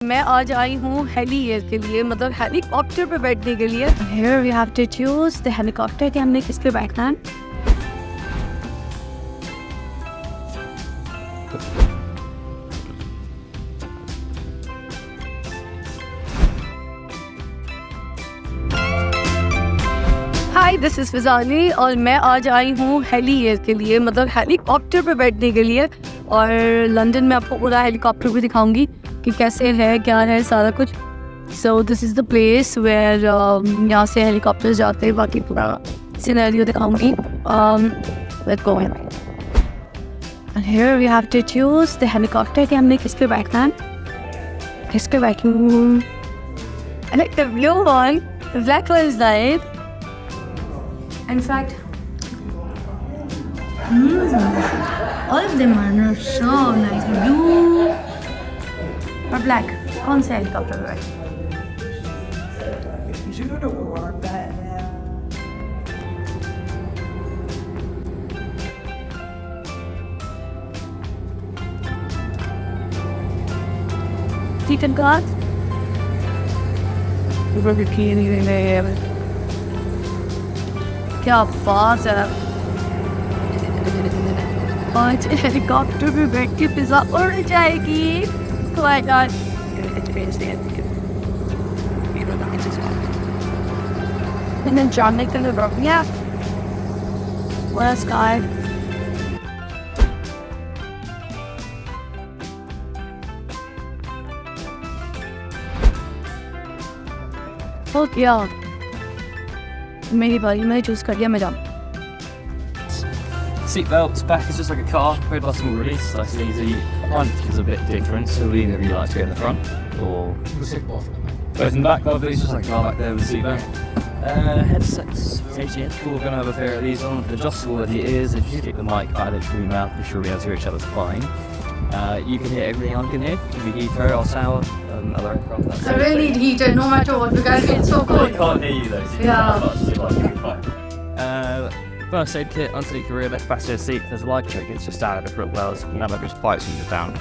मैं आज आई हूँ हेली एयर के लिए, मतलब हेलीकॉप्टर पे बैठने के लिए। Here we have to choose the helicopter कि हमने किस पे बैठना है। हाय, दिस इज़ फिज़ा अली और मैं आज आई हूँ हेली एयर के लिए, मतलब हेलीकॉप्टर पे बैठने के लिए। और लंदन में आपको पूरा हेलीकॉप्टर भी दिखाऊंगी कि कैसे है, क्या है, सारा कुछ। So this is the place where यहाँ से हेलीकॉप्टर जाते हैं, बाकी पूरा सिनेरियो दिखाऊंगी। Let's go in. And here we have to choose the helicopter कि हमने किस पे बैठना है। किस पे बैठूं? I like the blue one. The black one is nice. In fact, all of them are so nice. Blue or black? कौन सा हेलीकॉप्टर है? Seat and card? क्या बात है! आज हेलीकॉप्टर पे बैठ के पिज़्ज़ा उड़ जाएगी। Oh my God! And then John make them the yeah. Last guy. हो गया, मेरी बारी, मैंने चूज कर लिया, मैं जाऊँ। Seat belts, back is just like a car, red button will release, nice and easy. Front is a bit different, so either you like to go in the front or both in the back, lovely, it's just like a car back there with a seat belt. Headsets, we're going to have a pair of these on, adjustable with your ears. If you stick the mic right into your mouth, you should be able to hear each other fine. You can hear everything I can hear, if you Heathrow or Tower, other aircraft. I really need heater no matter what because it's so cold. I can't hear you though, so Yeah. First aid kit, underneath your rear left passenger seat, there's a light trick, it's just standard for it wells, you can have just pipes and just down.